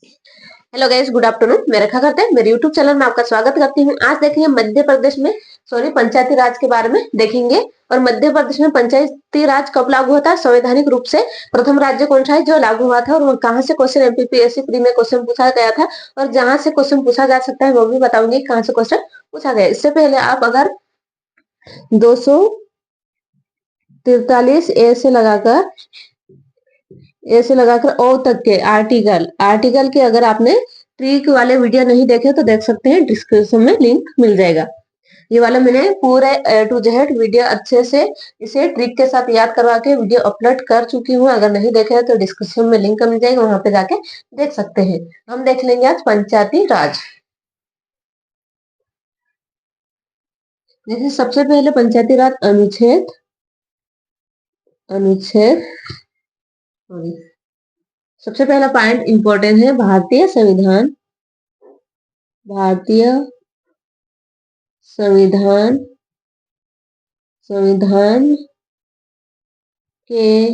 Hello guys, good afternoon. मैं रेखा करते हैं मेरे यूट्यूब चैनल में आपका स्वागत करती हूँ। आज देखेंगे मध्य प्रदेश में पंचायती राज के बारे में देखेंगे। और मध्य प्रदेश में पंचायती राज कब लागू होता है संवैधानिक रूप से, प्रथम राज्य कौन सा है जो लागू हुआ था, और वो कहाँ से क्वेश्चन एमपीपीएससी प्री में क्वेश्चन पूछा गया था, और जहां से क्वेश्चन पूछा जा सकता है वो भी बताऊंगी कहाँ से क्वेश्चन पूछा गया। इससे पहले आप अगर 243 ए से लगाकर ओ तक के आर्टिकल के अगर आपने ट्रिक वाले वीडियो नहीं देखे तो देख सकते हैं, डिस्क्रिप्शन में लिंक मिल जाएगा। ये वाला मैंने पूरे ए टू जेड वीडियो अच्छे से इसे ट्रिक के साथ याद करवा के वीडियो अपलोड कर चुकी हूँ। अगर नहीं देखे हैं तो डिस्क्रिप्शन में लिंक मिल जाएगा, वहां पे जाके देख सकते हैं। हम देख लेंगे आज पंचायती राज। जैसे सबसे पहले पंचायती राज अनुच्छेद अनुच्छेद सबसे पहला पॉइंट इंपॉर्टेंट है, भारतीय संविधान संविधान के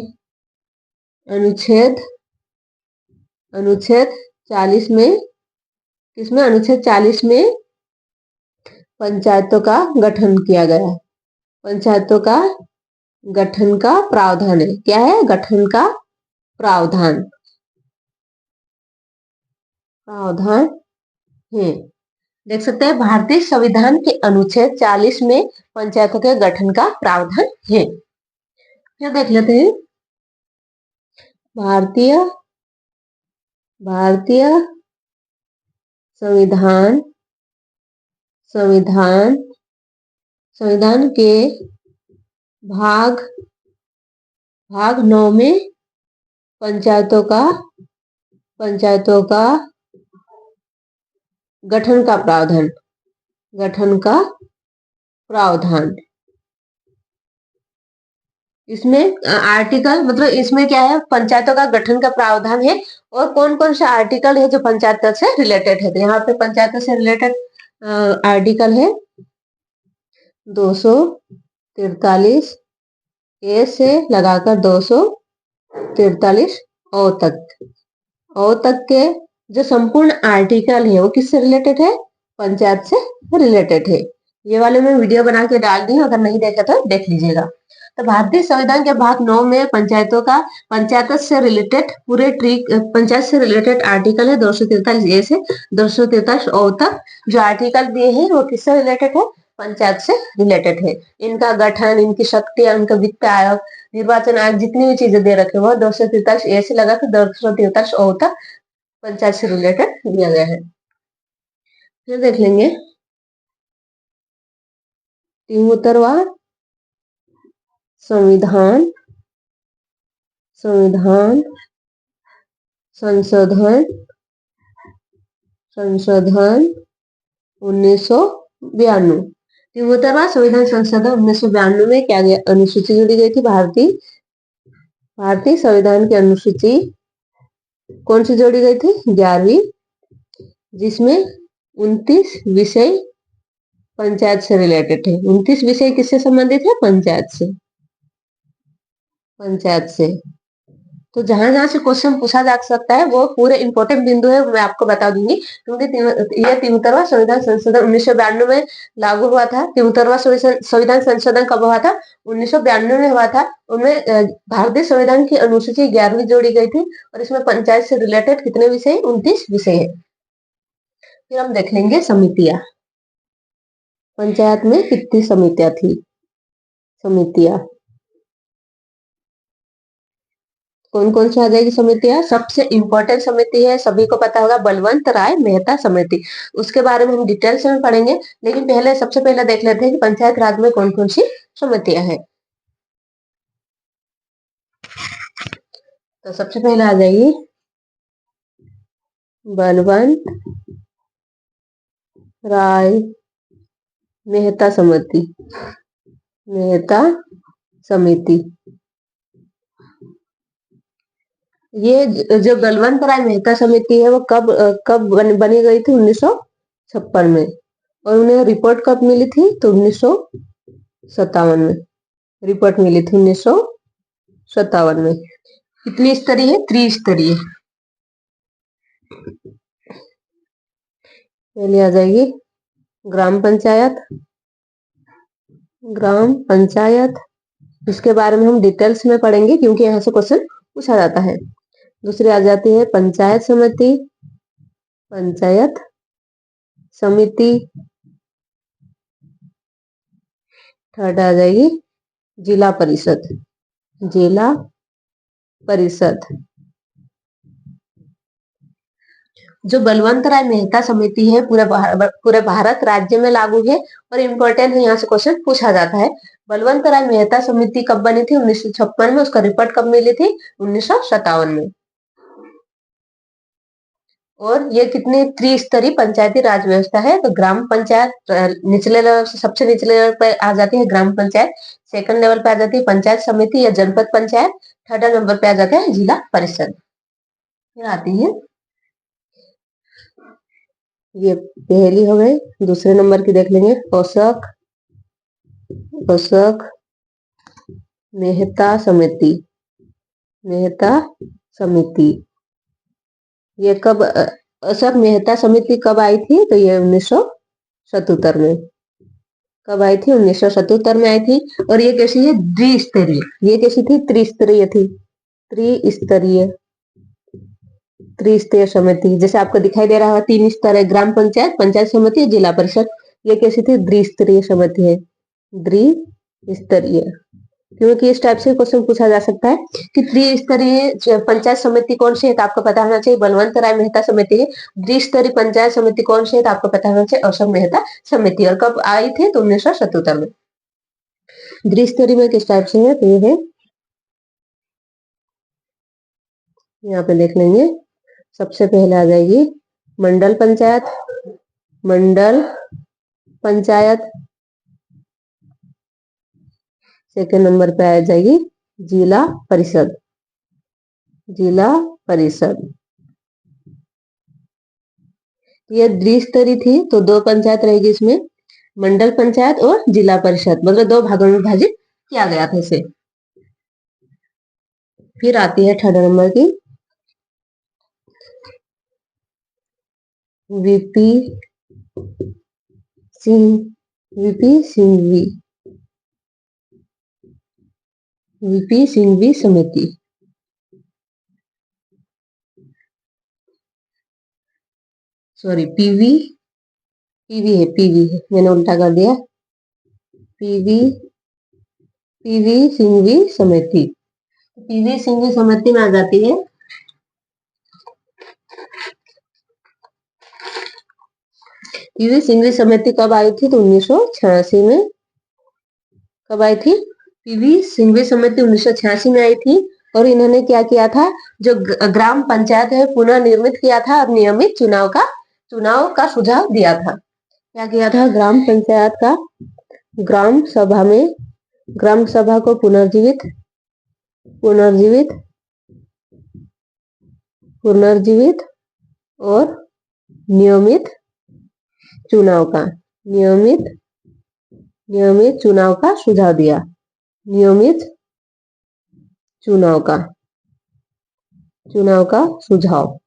अनुच्छेद अनुच्छेद 40 में, किसमें, अनुच्छेद 40 में पंचायतों का गठन किया गया है। पंचायतों का गठन का प्रावधान है। क्या है? गठन का प्रावधान प्रावधान है। देख सकते हैं भारतीय संविधान के अनुच्छेद 40 में पंचायतों के गठन का प्रावधान है। फिर देख लेते हैं भारतीय भारतीय संविधान संविधान संविधान के भाग 9 में पंचायतों का गठन का प्रावधान। इसमें आर्टिकल, मतलब इसमें क्या है, पंचायतों का गठन का प्रावधान है। और कौन कौन सा आर्टिकल है जो पंचायतों से रिलेटेड है, तो यहाँ पे पंचायतों से रिलेटेड आर्टिकल है 243 ए से लगाकर 243 ओ तक के जो संपूर्ण आर्टिकल है वो किससे रिलेटेड है? पंचायत से रिलेटेड है। ये वाले मैं वीडियो बना के डाल दी हूँ, अगर नहीं देखा तो देख लीजिएगा। तो भारतीय संविधान के भाग 9 में पंचायत से रिलेटेड आर्टिकल है 243 ए से 243 ओ तक। जो आर्टिकल दिए हैं वो किससे रिलेटेड है? पंचायत से रिलेटेड है। इनका गठन, इनकी शक्तियां, उनका वित्त आयोग, निर्वाचन आयोग, जितनी भी चीजें दे रखे वो 243 ए से लगाकर 243 ओ तक पंचायत से रिलेटेड दिया गया है। फिर देख लेंगे 73वां संविधान संशोधन 1992। 73वां संविधान संशोधन 1992 में क्या गया? अनुसूची जोड़ी गई थी। भारतीय संविधान की अनुसूची कौन सी जोड़ी गई थी? 11वीं, जिसमें 29 विषय पंचायत से रिलेटेड है। 29 विषय किससे संबंधित है? पंचायत से। तो जहां जहां से क्वेश्चन पूछा जा सकता है वो पूरे इंपॉर्टेंट बिंदु है, मैं आपको बता दूंगी। क्योंकि यह 73वां संविधान संशोधन 1992 में लागू हुआ था। 73वां संविधान संशोधन कब हुआ था? 1992 में हुआ था। उनमें भारतीय संविधान की अनुसूची 11वीं जोड़ी गई थी, और इसमें पंचायत से रिलेटेड कितने विषय? 29 विषय है। फिर हम देख लेंगे समितियां। पंचायत में कितनी समितियां थी? कौन कौन सी आ जाएगी समितियां? सबसे इंपॉर्टेंट समिति है, सभी को पता होगा, बलवंत राय मेहता समिति। उसके बारे में हम डिटेल्स में पढ़ेंगे, लेकिन सबसे पहले देख लेते हैं कि पंचायत राज में कौन कौन सी समितियां हैं। तो सबसे पहले आ जाएगी बलवंत राय मेहता समिति। ये जो बलवंत राय मेहता समिति है वो कब बनी गई थी? 1956 में। और उन्हें रिपोर्ट कब मिली थी? तो 1957 में रिपोर्ट मिली थी। 1957 में। कितनी स्तरीय है? त्रिस्तरीय। पहले आ जाएगी ग्राम पंचायत। ग्राम पंचायत, इसके बारे में हम डिटेल्स में पढ़ेंगे क्योंकि यहाँ से क्वेश्चन पूछा जाता है। दूसरी आ जाती है पंचायत समिति। पंचायत समिति। थर्ड आ जाएगी जिला परिषद। जिला परिषद। जो बलवंत राय मेहता समिति है पूरे भारत राज्य में लागू है और इम्पोर्टेंट है, यहाँ से क्वेश्चन पूछा जाता है। बलवंत राय मेहता समिति कब बनी थी? 1956 में। उसका रिपोर्ट कब मिली थी? 1957 में। और ये कितनी त्रिस्तरीय पंचायती राज व्यवस्था है? तो ग्राम पंचायत निचले लेवल से, सबसे निचले लेवल पर आ जाती है ग्राम पंचायत। सेकंड लेवल पे आ जाती है पंचायत समिति या जनपद पंचायत। थर्ड नंबर पे आ जाता है जिला परिषद। फिर आती है, ये पहली हो गई। दूसरे नंबर की देख लेंगे, पोषक मेहता समिति। मेहता समिति ये कब, अशोक मेहता समिति कब आई थी? तो ये 1977 में। कब आई थी? 1977 में आई थी। और ये कैसी है? द्विस्तरीय। ये कैसी थी? त्रिस्तरीय थी। त्रिस्तरीय त्रिस्तरीय समिति, जैसे आपको दिखाई दे रहा है 3 स्तर है, ग्राम पंचायत, पंचायत समिति, जिला परिषद। ये कैसी थी? द्विस्तरीय समिति है। द्विस्तरीय, क्योंकि इस टाइप से क्वेश्चन पूछा जा सकता है कि त्रिस्तरीय पंचायत समिति कौन सी है, तो आपको पता होना चाहिए बलवंत राय मेहता समिति है। द्विस्तरीय पंचायत समिति कौन सी है, तो आपको पता होना चाहिए अशोक मेहता समिति। और कब आई थी? तो 1977 में। द्विस्तरीय में किस टाइप से है? तो ये है, यहाँ पे देख लेंगे। सबसे पहले आ जाएगी मंडल पंचायत। मंडल पंचायत। सेकंड नंबर पे आ जाएगी जिला परिषद। जिला परिषद। ये द्विस्तरीय थी तो 2 पंचायत रहेगी इसमें, मंडल पंचायत और जिला परिषद, मतलब 2 भागों में विभाजित किया गया था इसे। फिर आती है थर्ड नंबर की वीपी सिंघवी। वीपी सिंघवी समिति। सॉरी, पीवी है, मैंने उल्टा कर दिया। पीवी सिंघवी समिति। पीवी सिंघवी समिति में आ जाती है पीवी सिंघवी समिति कब आई थी? तो 1986 में। कब आई थी? पीवी सिंघवी समिति 1986 में आई थी। और इन्होंने क्या किया था? जो ग्राम पंचायत है पुनर्निर्मित किया था और नियमित चुनाव का सुझाव दिया था। क्या किया था? ग्राम पंचायत का ग्राम सभा को पुनर्जीवित और नियमित चुनाव का सुझाव दिया। नियमित चुनाव का सुझाव।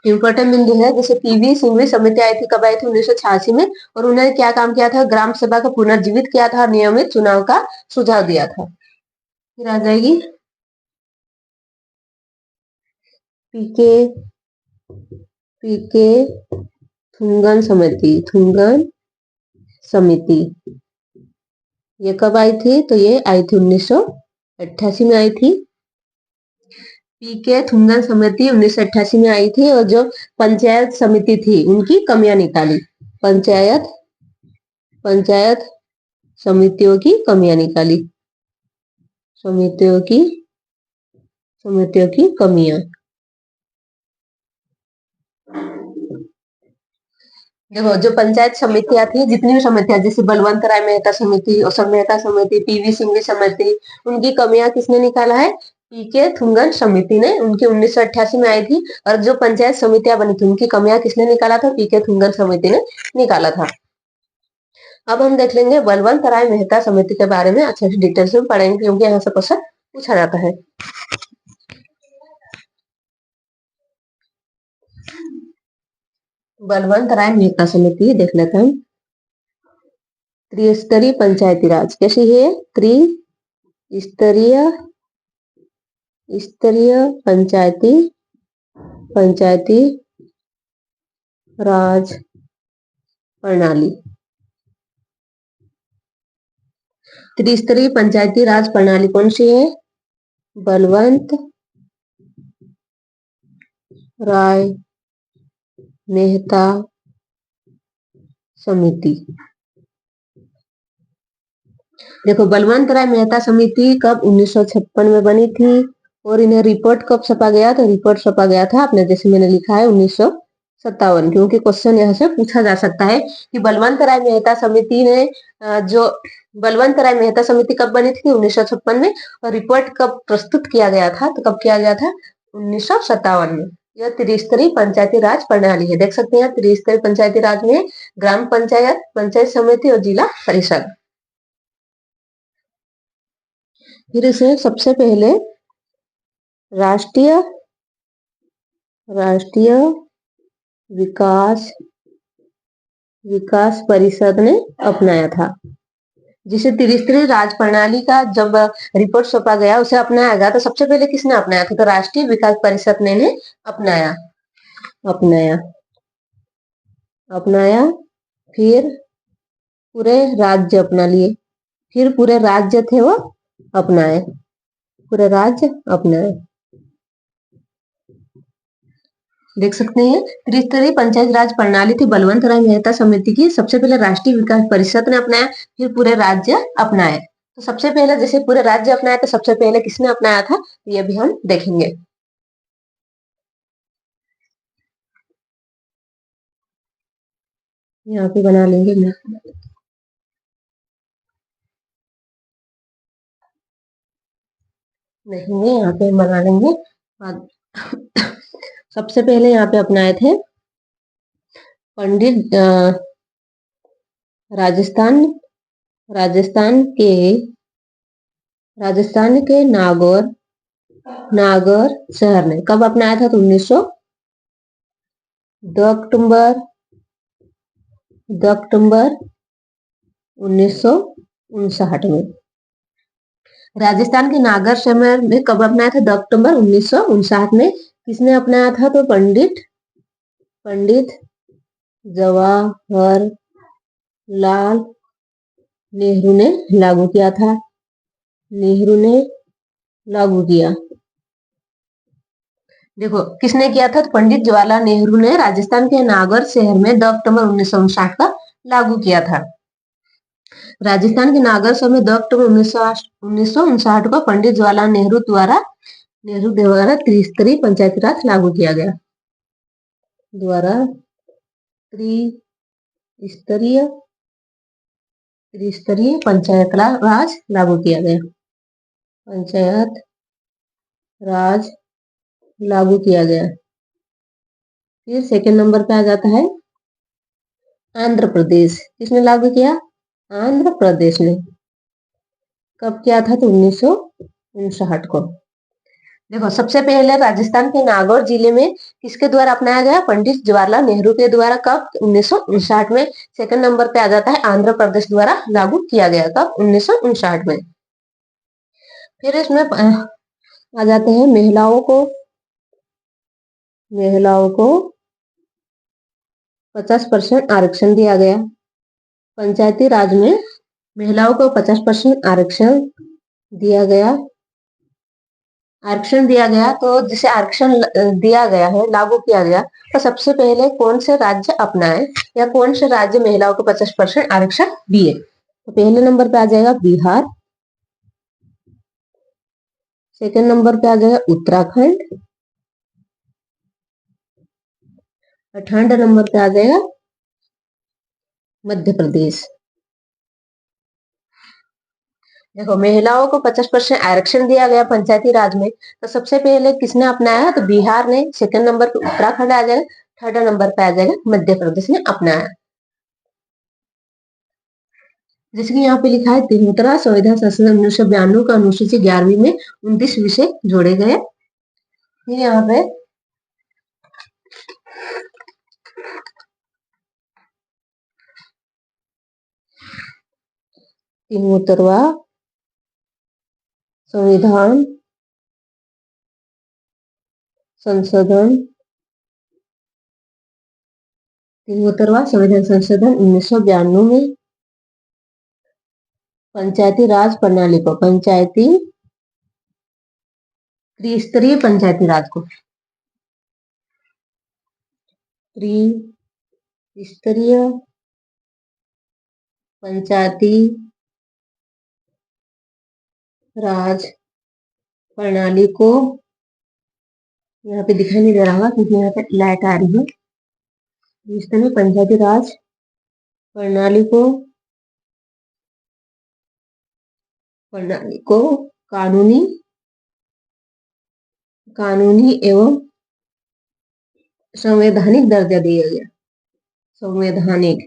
इंपॉर्टेंट बिंदु है, जैसे पीवी सिंघवी समिति आई थी, कब आई थी? 1986 में। और उन्होंने क्या काम किया था? ग्राम सभा को पुनर्जीवित किया था और नियमित चुनाव का सुझाव दिया था। फिर आ जाएगी पीके थुंगन समिति। ये कब आई थी? तो ये आई थी 1988 में आई थी। पीके थुंगन समिति 1988 में आई थी। और जो पंचायत समिति थी उनकी कमियां निकाली। पंचायत समितियों की कमियां निकाली। समितियों की कमियां। देखो, जो पंचायत समितियां थी, जितनी भी समितियां, जैसे बलवंत राय मेहता समिति, अशोक मेहता समिति, पीवी सिंघवी समिति, उनकी कमियां किसने निकाला है? पीके थुंगन समिति ने। उनकी 1988 में आई थी। और जो पंचायत समितियां बनी थी उनकी कमियां किसने निकाला था? पीके थुंगन समिति ने निकाला था। अब हम देख लेंगे बलवंत राय मेहता समिति के बारे में अच्छे से डिटेल्स में पढ़ेंगे क्योंकि यहाँ से क्वेश्चन पूछा जाता है। बलवंत राय मेहता समिति देख लेते हैं। त्रिस्तरीय पंचायती राज कैसी है? त्रिस्तरीय पंचायती राज प्रणाली। त्रिस्तरीय पंचायती राज प्रणाली कौन सी है? बलवंत राय मेहता समिति। देखो बलवंत राय मेहता समिति कब 1956 में बनी थी और इन्हें रिपोर्ट कब छपा गया? तो रिपोर्ट छपा गया था अपने जैसे मैंने लिखा है 1957, क्योंकि क्वेश्चन यहाँ से पूछा जा सकता है कि बलवंत राय मेहता समिति ने जो बलवंत राय मेहता समिति कब बनी थी? 1956 में। और रिपोर्ट कब प्रस्तुत किया गया था? तो कब किया गया था? 1957 में। यह त्रिस्तरीय पंचायती राज प्रणाली है। देख सकते हैं त्रिस्तरीय पंचायती राज में ग्राम पंचायत, पंचायत समिति और जिला परिषद। फिर इसे सबसे पहले राष्ट्रीय विकास परिषद ने अपनाया था। जिसे त्रिस्तरीय राज प्रणाली का जब रिपोर्ट सौंपा गया उसे अपनाया गया, तो सबसे पहले किसने अपनाया था? तो राष्ट्रीय विकास परिषद ने अपनाया। फिर पूरे राज्य अपना लिए, फिर पूरे राज्य थे वो अपनाए, पूरे राज्य अपनाए। देख सकते हैं त्रिस्तरीय पंचायत राज प्रणाली थी बलवंत राय मेहता समिति की। सबसे पहले राष्ट्रीय विकास परिषद ने अपनाया, फिर पूरे राज्य अपनाए। तो सबसे पहले जैसे पूरे राज्य अपनाया तो सबसे पहले किसने अपनाया था? ये भी हम देखेंगे। यहाँ पे बना लेंगे नहीं, यहाँ पे बना लेंगे। सबसे पहले यहाँ पे अपनाए थे पंडित राजस्थान के नागौर शहर ने। कब अपनाया था? तो 2 अक्टूबर 1959 में। राजस्थान के नागौर शहर में कब अपनाया था? 2 अक्टूबर 1959 में। किसने अपनाया था? तो पंडित जवाहरलाल नेहरू ने लागू किया था। देखो किसने किया था? तो पंडित जवाहरलाल नेहरू ने राजस्थान के नागौर शहर में 2 अक्टूबर 1959 का लागू किया था। राजस्थान के नागौर शहर में 2 अक्टूबर 1959 को पंडित जवाहरलाल नेहरू द्वारा त्रिस्तरीय पंचायती राज लागू किया गया। त्रिस्तरीय पंचायत राज लागू किया गया। पंचायत राज लागू किया गया। फिर सेकंड नंबर पे आ जाता है आंध्र प्रदेश। किसने लागू किया? आंध्र प्रदेश ने। कब किया था? तो 1959 को। देखो सबसे पहले राजस्थान के नागौर जिले में किसके द्वारा अपनाया गया? पंडित जवाहरलाल नेहरू के द्वारा। कब? 1959 में। सेकंड नंबर पे आ जाता है आंध्र प्रदेश द्वारा लागू किया गया। कब? 1959 में। फिर इसमें आ जाते हैं महिलाओं को 50% आरक्षण दिया गया। पंचायती राज में महिलाओं को 50% आरक्षण दिया गया। तो जिसे आरक्षण दिया गया है, लागू किया गया, तो सबसे पहले कौन से राज्य अपनाए या कौन से राज्य महिलाओं को 50% आरक्षण दिए? तो पहले नंबर पे आ जाएगा बिहार, सेकंड नंबर पे आ जाएगा उत्तराखंड, और थर्ड नंबर पे आ जाएगा मध्य प्रदेश। देखो महिलाओं को 50% आरक्षण दिया गया पंचायती राज में, तो सबसे पहले किसने अपनाया? तो बिहार ने। सेकंड नंबर पे उत्तराखंड आ जाएगा, थर्ड नंबर पे आ जाएगा मध्य प्रदेश ने अपनाया। जैसे कि यहाँ पे लिखा है 73वां संविधान संशोधन 1992 का अनुसूची 11वीं में 29 विषय जोड़े गए। फिर यहाँ पे 73वां संविधान संशोधन 73वां संविधान संशोधन 1992 में पंचायती राज प्रणाली को त्रिस्तरीय पंचायती राज को त्रिस्तरीय पंचायती राज प्रणाली को, यहाँ पे दिखाई नहीं दे रहा होगा क्योंकि यहाँ पे लाइट आ रही है। त्रिस्तरीय पंचायती राज प्रणाली को कानूनी एवं संवैधानिक दर्जा दिया गया। संवैधानिक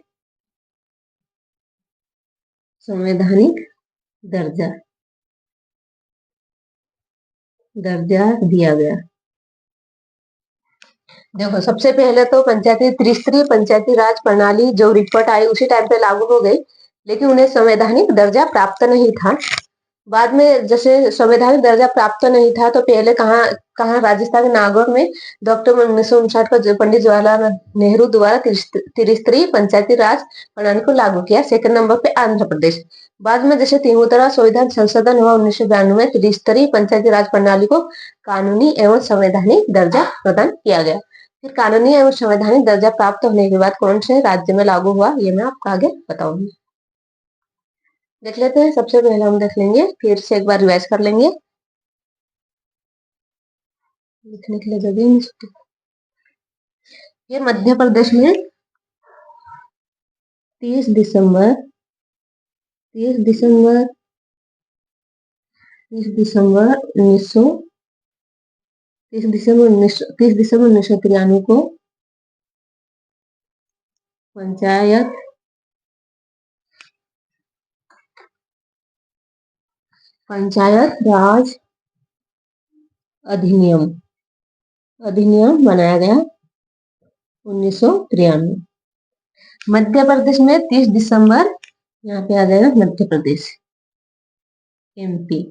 दर्जा दिया गया। देखो, सबसे पहले तो त्रिस्तरीय पंचायती राज प्रणाली जो रिपोर्ट आई उसी टाइम पे लागू हो गई, लेकिन उन्हें संवैधानिक दर्जा प्राप्त नहीं था। बाद में जैसे संवैधानिक दर्जा प्राप्त नहीं था तो पहले कहाँ राजस्थान के नागौर में डॉक्टर 1959 को पंडित जवाहरलाल नेहरू द्वारा त्रिस्तरीय पंचायती राज प्रणाली को लागू किया। सेकंड नंबर पे आंध्र प्रदेश। बाद में जैसे 73वां संविधान संशोधन हुआ 1992 में, त्रिस्तरीय पंचायती राज प्रणाली को कानूनी एवं संवैधानिक दर्जा प्रदान किया गया। फिर कानूनी एवं संवैधानिक दर्जा प्राप्त होने के बाद कौन से राज्य में लागू हुआ, ये मैं आपको आगे बताऊंगी। देख लेते हैं। सबसे पहले हम देख लेंगे, फिर से एक बार रिवाइज कर लेंगे। लिखने के लिए जगह नहीं छूटी। ये मध्य प्रदेश में 30 दिसंबर 1993 को पंचायत राज अधिनियम बनाया गया 1993। मध्य प्रदेश में 30 दिसंबर, यहाँ पे आ जाएगा मध्य प्रदेश, MP।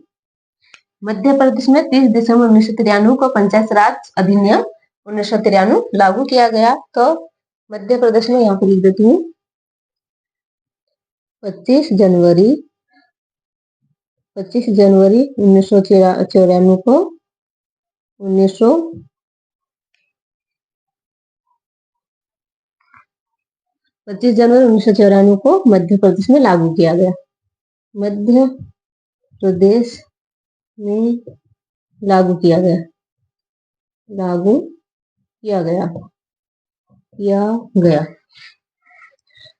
मध्य प्रदेश में 30 दिसंबर 1993 को पंचायत राज अधिनियम 1993 लागू किया गया। तो मध्य प्रदेश में यहाँ पे लिख देती हूँ 25 जनवरी 1994 को 25 जनवरी 1994 को मध्य प्रदेश में लागू किया गया। मध्य प्रदेश में लागू किया गया।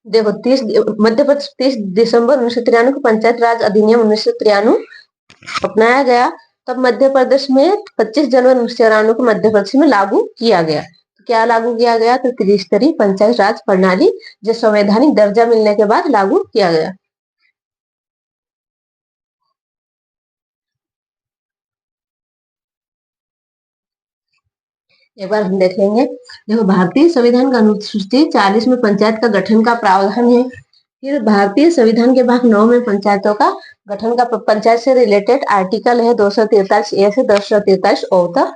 देखो, मध्य प्रदेश 30 दिसंबर 1993 को पंचायत राज अधिनियम 1993 अपनाया गया। तब मध्य प्रदेश में 25 जनवरी 1994 को मध्य प्रदेश में लागू किया गया। क्या लागू किया गया? तो त्रिस्तरीय पंचायत राज प्रणाली, जो संवैधानिक दर्जा मिलने के बाद लागू किया गया। एक बार हम देख लेंगे। देखो, भारतीय संविधान का अनुसूची 40 में पंचायत का गठन का प्रावधान है। फिर भारतीय संविधान के भाग 9 में पंचायतों का गठन का पंचायत से रिलेटेड आर्टिकल है 243 ए से 243 ओ तक।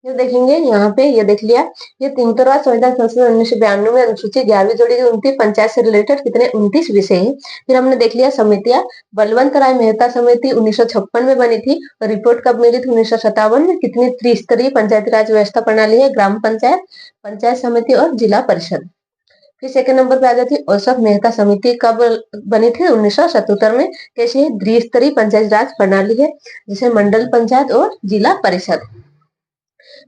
फिर देखेंगे यहाँ पे, ये देख लिया, ये 73वां संविधान संशोधन 1992 में अनुसूची 11वीं जोड़ी गई 29 पंचायत से रिलेटेड कितने 29 विषय है। फिर हमने देख लिया समितियां। बलवंत राय मेहता समिति 1956 में बनी थी और रिपोर्ट कब मिली थी? 1957 में। कितनी त्रिस्तरीय पंचायती राज व्यवस्था प्रणाली है? ग्राम पंचायत, पंचायत समिति और जिला परिषद। फिर सेकंड नंबर पे आ जाती है औसफ मेहता समिति, कब बनी थी? 1977 में। कैसी है? त्रिस्तरीय पंचायत राज प्रणाली है, जिसे मंडल पंचायत और जिला परिषद।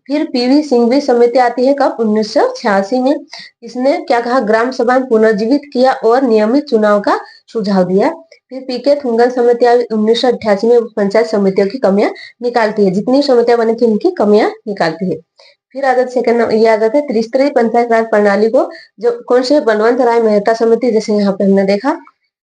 फिर पीवी सिंघवी समिति आती है कब? 1986 में। इसने क्या कहा? ग्राम सभा पुनर्जीवित किया और नियमित चुनाव का सुझाव दिया। फिर पीके थुंगन समिति 1988 में पंचायत समितियों की कमियां निकालती है। जितनी समितियां बनी थी उनकी कमियां निकालती है। फिर आ जाता सेकंड, ये आ जाता है त्रिस्तरीय पंचायत राज प्रणाली को जो कौन से? बलवंत राय मेहता समिति, जैसे यहाँ पे हमने देखा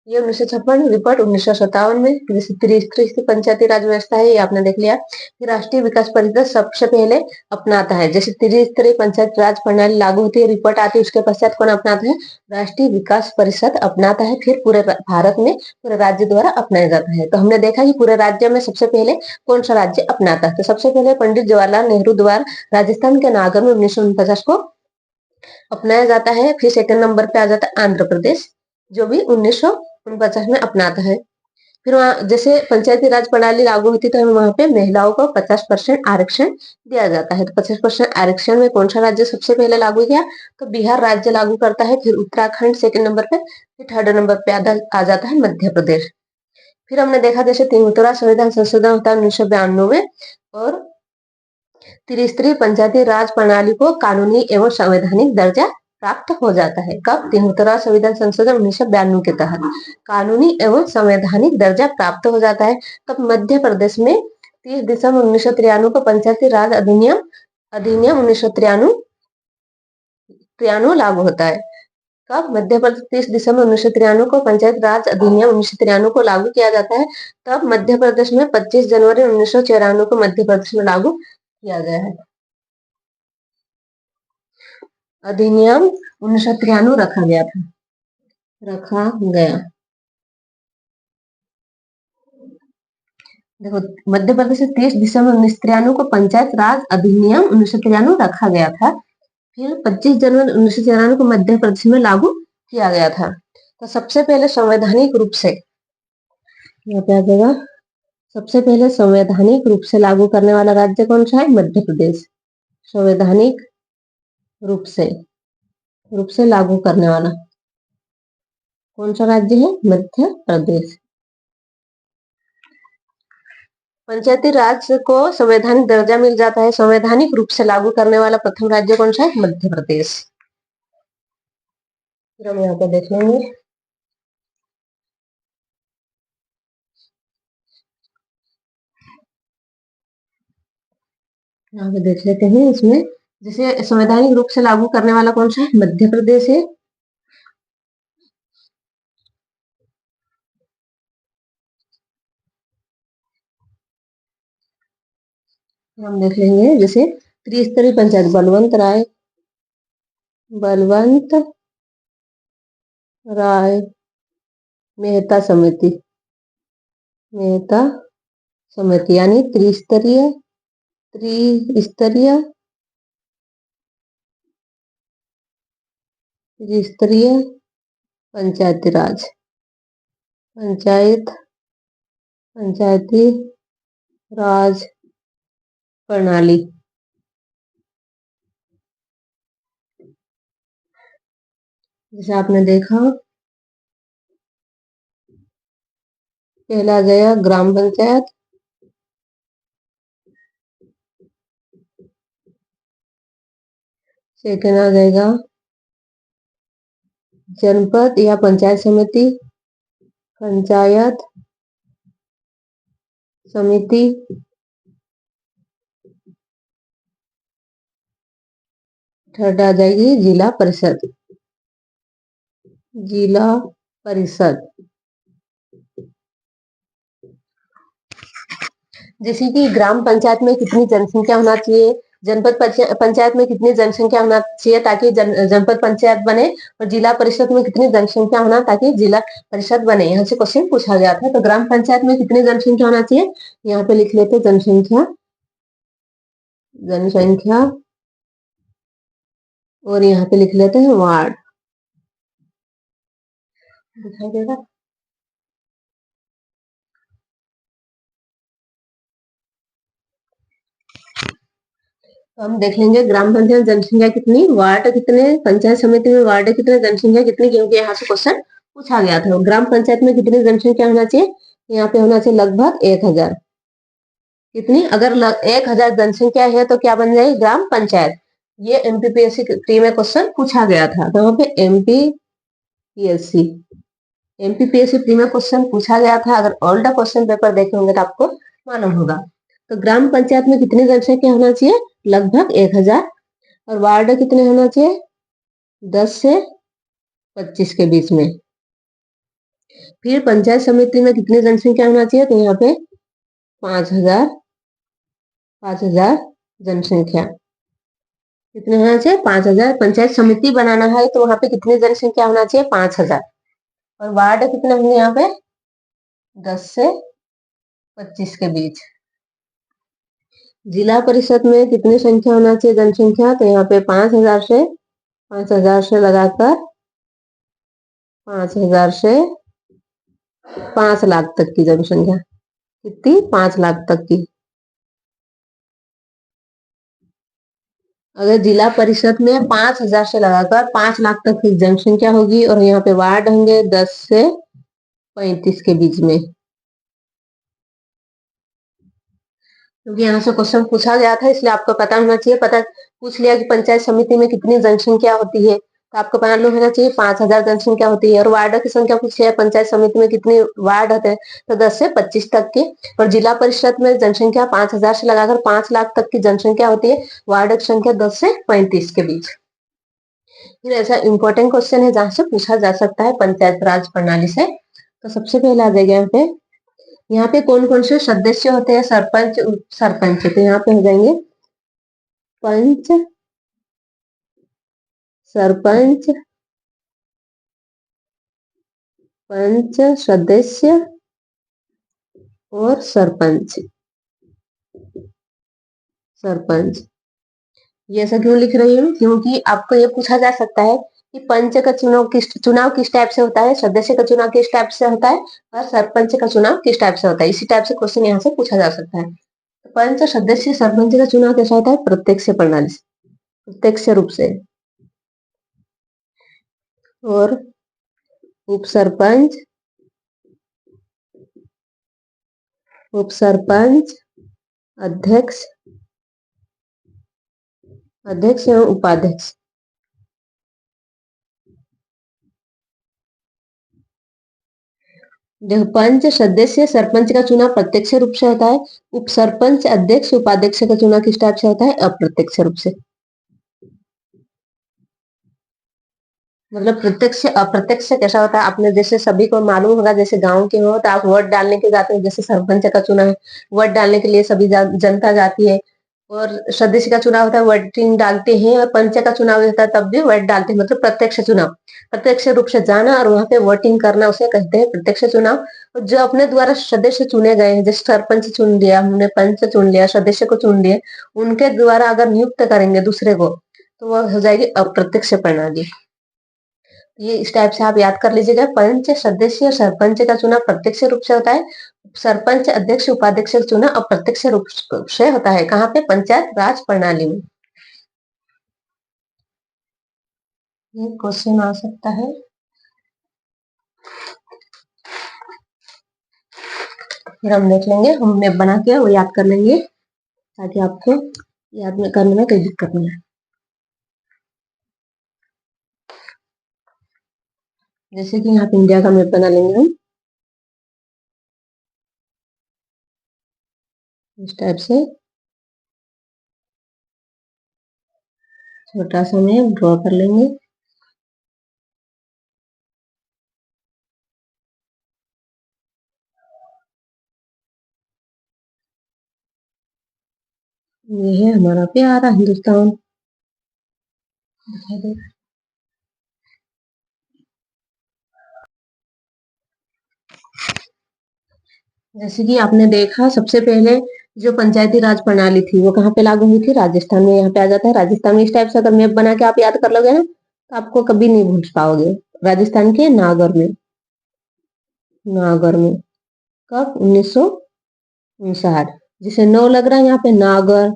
ये 1956 रिपोर्ट 1957 में। जैसे त्रिस्तरीय पंचायती राज व्यवस्था है, ये आपने देख लिया। फिर राष्ट्रीय विकास परिषद सबसे पहले अपनाता है। जैसे त्रिस्तरीय पंचायत राज प्रणाली लागू होती है, रिपोर्ट आती है, उसके पश्चात कौन अपनाता है? राष्ट्रीय विकास परिषद अपनाता है। फिर पूरे भारत में पूरे राज्य द्वारा अपनाया जाता है। तो हमने देखा कि पूरे राज्य में सबसे पहले कौन सा राज्य अपनाता है? तो सबसे पहले पंडित जवाहरलाल नेहरू द्वारा राजस्थान के नागौर में 1949 को अपनाया जाता है। फिर सेकंड नंबर पे आ जाता है आंध्र प्रदेश, जो भी 1949 में अपनाता है। फिर वहाँ जैसे पंचायती राज प्रणाली लागू होती है, तो वहां पे महिलाओं को 50% आरक्षण दिया जाता है। तो 50% आरक्षण में कौन सा राज्य सबसे पहले लागू किया? तो बिहार राज्य लागू करता है। फिर उत्तराखंड सेकंड नंबर पे, फिर थर्ड नंबर पे आ जाता है मध्य प्रदेश। फिर हमने देखा जैसे 73वां संविधान संशोधन होता है 1992 में, और त्रिस्तरीय पंचायती राज प्रणाली को कानूनी एवं संवैधानिक दर्जा प्राप्त हो जाता है। कब? 73वां संविधान संशोधन 1992 के तहत कानूनी एवं संवैधानिक दर्जा प्राप्त हो जाता है। तब मध्य प्रदेश में 30 दिसंबर 1993 को पंचायती राज अधिनियम अधिनियम 1993 लागू होता है। कब? मध्य प्रदेश 30 दिसंबर 1993 को पंचायत राज अधिनियम 1993 को लागू किया जाता है। तब मध्य प्रदेश में 25 जनवरी 1994 को मध्य प्रदेश में लागू किया गया है। अधिनियम 1993 रखा गया था, रखा गया। देखो, मध्य प्रदेश से 30 दिसंबर 1993 को पंचायत राज अधिनियम 1993 रखा गया था। फिर 25 जनवरी 1994 को मध्य प्रदेश में लागू किया गया था। तो सबसे पहले संवैधानिक रूप से यहाँ पे आ जाएगा, सबसे पहले संवैधानिक रूप से लागू करने वाला राज्य कौन सा है? मध्य प्रदेश। संवैधानिक रूप से लागू करने वाला कौन सा राज्य है? मध्य प्रदेश। पंचायती राज को संवैधानिक दर्जा मिल जाता है, संवैधानिक रूप से लागू करने वाला प्रथम राज्य कौन सा है? मध्य प्रदेश। फिर हम यहाँ पे देख लेंगे, यहाँ पे देख लेते हैं। इसमें जैसे संवैधानिक रूप से लागू करने वाला कौन सा है? मध्य प्रदेश है। हम देख लेंगे जैसे त्रिस्तरीय पंचायत बलवंत राय मेहता समिति यानी त्रिस्तरीय पंचायती राज पंचायती राज प्रणाली। जैसे आपने देखा, पहला गया ग्राम पंचायत, सेकेंड आ जाएगा जनपद या पंचायत समिति, थर्ड आ जाएगी जिला परिषद। जैसे कि ग्राम पंचायत में कितनी जनसंख्या होना चाहिए, जनपद पंचायत में कितनी जनसंख्या होना चाहिए ताकि जनपद पंचायत बने, और जिला परिषद में कितनी जनसंख्या होना ताकि जिला परिषद बने। यहाँ से क्वेश्चन पूछा गया था। तो ग्राम पंचायत में कितनी जनसंख्या होना चाहिए? यहाँ पे लिख लेते जनसंख्या, और यहाँ पे लिख लेते हैं वार्ड। दिखाई देगा? तो हम देख लेंगे ग्राम पंचायत जनसंख्या कितनी, वार्ड कितने, पंचायत समिति में वार्ड कितने, जनसंख्या कितनी, क्योंकि यहाँ से क्वेश्चन पूछा गया था। ग्राम पंचायत में कितनी जनसंख्या होना चाहिए? यहाँ पे होना चाहिए लगभग 1000। कितनी? अगर 1000 जनसंख्या है तो क्या बन जाएगी? ग्राम पंचायत। ये एमपीपीएससी प्री में क्वेश्चन पूछा गया था। तो वहां पे एमपीपीएससी प्री में क्वेश्चन पूछा गया था। अगर ओल्ड क्वेश्चन पेपर देखे होंगे तो आपको मालूम होगा। तो ग्राम पंचायत में कितनी जनसंख्या होना चाहिए? लगभग 1000। और वार्ड कितने होना चाहिए? 10 से 25 के बीच में। फिर पंचायत समिति में कितनी जनसंख्या होना चाहिए, तो यहाँ पे 5000 5000 जनसंख्या कितने होना चाहिए, 5000। पंचायत समिति बनाना है तो वहां पे कितनी जनसंख्या होना चाहिए, 5000। और वार्ड कितने होंगे यहाँ पे, 10 से 25 के बीच। जिला परिषद में कितनी संख्या होना चाहिए जनसंख्या, तो यहाँ पे 5000 से लगाकर 5000 से 5 लाख तक की जनसंख्या, कितनी, 5 लाख तक की। अगर जिला परिषद में 5000 से लगाकर 5 लाख तक की जनसंख्या होगी और यहाँ पे वार्ड होंगे 10 से 35 के बीच में, क्योंकि यहाँ से क्वेश्चन पूछा गया था इसलिए आपको पता होना चाहिए। पता पूछ लिया कि पंचायत समिति में कितनी जनसंख्या होती है, तो आपको पता होना चाहिए 5000 जनसंख्या होती है। और वार्ड की संख्या पूछी है, पंचायत समिति में कितनी वार्ड होते हैं, तो 10 से 25 तक के। और जिला परिषद में जनसंख्या 5000 से लगाकर 5 लाख तक की जनसंख्या होती है, वार्ड की संख्या 10 से 35 के बीच। फिर ऐसा इंपॉर्टेंट क्वेश्चन है जहां से पूछा जा सकता है पंचायत राज प्रणाली से। तो सबसे पहले आ जाएगा यहाँ पे कौन कौन से सदस्य होते हैं, सरपंच उप सरपंच। तो यहाँ पे हो जाएंगे पंच, सरपंच, पंच, सदस्य और सरपंच। सरपंच ये ऐसा क्यों लिख रही हूँ, क्योंकि आपको ये पूछा जा सकता है कि पंच का चुनाव किस टाइप से होता है, सदस्य का चुनाव किस टाइप से होता है, और सरपंच का चुनाव किस टाइप से होता है। इसी टाइप से क्वेश्चन यहाँ से पूछा जा सकता है। पंच, सदस्य, सरपंच का चुनाव कैसा होता है, प्रत्यक्ष प्रणाली से, प्रत्यक्ष रूप से। और उप सरपंच, उप सरपंच, अध्यक्ष, अध्यक्ष एवं उपाध्यक्ष। देखो, पंच, सदस्य, सरपंच का चुनाव प्रत्यक्ष रूप से होता है। उप सरपंच, अध्यक्ष, उपाध्यक्ष का चुनाव किस टाइप से होता है, अप्रत्यक्ष रूप से। मतलब प्रत्यक्ष अप्रत्यक्ष कैसा होता है, आपने जैसे सभी को मालूम होगा, जैसे गांव के हो तो आप वोट डालने के जाते हैं, जैसे सरपंच का चुनाव है, वोट डालने के लिए सभी जनता जाती है। और सदस्य का चुनाव होता है, वोटिंग डालते हैं। और पंच का चुनाव होता है, तब भी वोट डालते हैं। मतलब प्रत्यक्ष चुनाव, प्रत्यक्ष रूप से जाना और वहां पे वोटिंग करना, उसे कहते हैं प्रत्यक्ष चुनाव। और जो अपने द्वारा सदस्य चुने गए हैं, जैसे सरपंच चुन लिया हमने, पंच चुन लिया, सदस्य को चुन लिया, उनके द्वारा अगर नियुक्त करेंगे दूसरे को, तो वह हो जाएगी अप्रत्यक्ष प्रणाली। ये इस टाइप से आप याद कर लीजिएगा। पंच, सदस्य, सरपंच का चुनाव प्रत्यक्ष रूप से होता है। सरपंच, अध्यक्ष, उपाध्यक्ष का चुनाव अप्रत्यक्ष रूप से होता है। कहाँ पे, पंचायत राज प्रणाली में। ये क्वेश्चन आ सकता है। फिर हम देख लेंगे, हम मैप बना के वो याद कर लेंगे, ताकि आपको याद में करने में कोई दिक्कत नहीं है। जैसे कि यहाँ पे इंडिया का मैप बना लेंगे हम इस टाइप से। छोटा सा मैप ड्रॉ कर लेंगे। ये है हमारा प्यारा हिंदुस्तान, दिखाई दे। जैसे कि आपने देखा, सबसे पहले जो पंचायती राज प्रणाली थी वो कहाँ पे लागू हुई थी, राजस्थान में। यहाँ पे आ जाता है राजस्थान में। इस टाइप से अगर मैप बना के आप याद कर लोगे ना, तो आपको कभी नहीं भूल पाओगे। राजस्थान के नागौर में, नागौर में कब, 1959। जिसे 9 लग रहा है यहाँ पे, नागौर।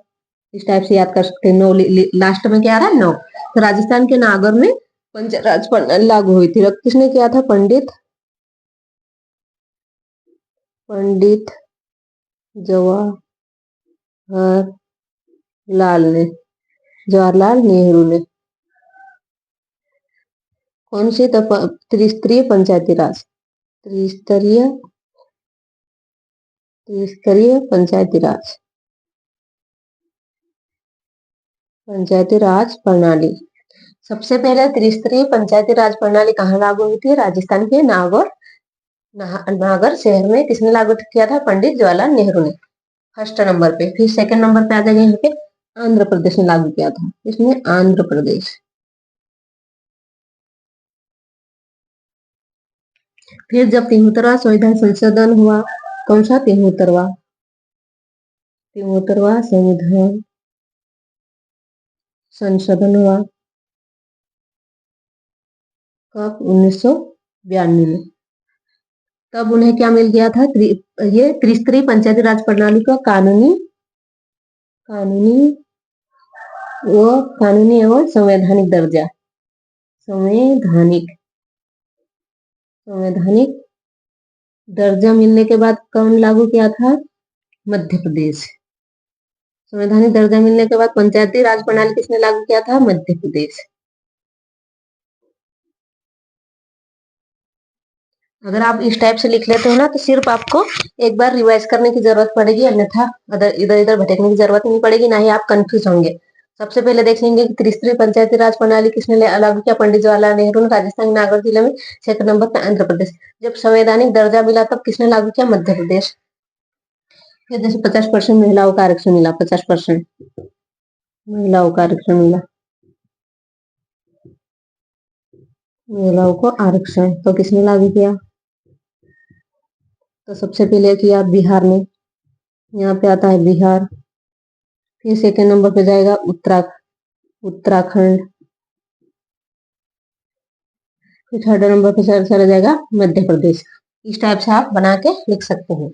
इस टाइप से याद कर सकते हैं। 9 लास्ट में क्या आ रहा है, 9। तो राजस्थान के नागौर में पंचायत राज प्रणाली लागू हुई थी। किसने किया था, पंडित जवाहरलाल ने, जवाहरलाल नेहरू ने। कौन सी, तो त्रिस्तरीय पंचायती राज, त्रिस्तरीय, त्रिस्तरीय पंचायती राज, पंचायती राज प्रणाली। सबसे पहले त्रिस्तरीय पंचायती राज प्रणाली कहाँ लागू हुई थी, राजस्थान के नागौर नागर शहर में किसने लागू किया था? पंडित जवाहरलाल नेहरू ने, फर्स्ट नंबर पे। फिर सेकंड नंबर पे आ जाएगा यहाँ पे, आंध्र प्रदेश ने लागू किया था। इसमें आंध्र प्रदेश। फिर जब 73वां संविधान संशोधन हुआ, कौन सा? 73वां संविधान संशोधन हुआ कब? 1992 में। तब उन्हें क्या मिल गया था? ये त्रिस्तरीय पंचायती राज प्रणाली का कानूनी एवं संवैधानिक दर्जा, संवैधानिक दर्जा मिलने के बाद कौन लागू किया था? मध्य प्रदेश। संवैधानिक दर्जा मिलने के बाद पंचायती राज प्रणाली किसने लागू किया था? मध्य प्रदेश। अगर आप इस टाइप से लिख लेते हो ना, तो सिर्फ आपको एक बार रिवाइज करने की जरूरत पड़ेगी, अन्यथा इधर इधर भटकने की जरूरत नहीं पड़ेगी, ना ही आप कंफ्यूज होंगे। सबसे पहले देखेंगे कि त्रिस्तरीय पंचायती राज प्रणाली किसने लागू किया? पंडित जवाहरलाल नेहरू ने, राजस्थान के नागौर जिले में। सेकंड नंबर पर आंध्र प्रदेश। जब संवैधानिक दर्जा मिला तब किसने लागू किया? मध्य प्रदेश। फिर जैसे 50% महिलाओं का आरक्षण मिला, 50% महिलाओं का आरक्षण मिला, महिलाओं को आरक्षण तो किसने लागू किया? तो सबसे पहले किया बिहार ने, यहाँ पे आता है बिहार। फिर सेकंड नंबर पे जाएगा उत्तराखंड। फिर थर्ड नंबर पे चला जाएगा मध्य प्रदेश। इस टाइप से आप बना के लिख सकते हैं।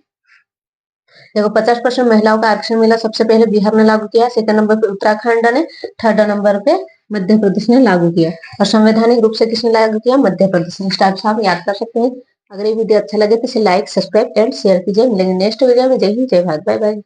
देखो 50% महिलाओं का आरक्षण मिला, सबसे पहले बिहार ने लागू किया, सेकंड नंबर पे उत्तराखंड ने, थर्ड नंबर पे मध्य प्रदेश ने लागू किया, और संवैधानिक रूप से किसने लागू किया? मध्य प्रदेश ने। इस टाइप से आप याद कर सकते हैं। अगर ये वीडियो अच्छा लगे तो इसे लाइक, सब्सक्राइब एंड शेयर कीजिए। मिलेंगे नेक्स्ट वीडियो में। जय हिंद, जय भारत, बाय बाय।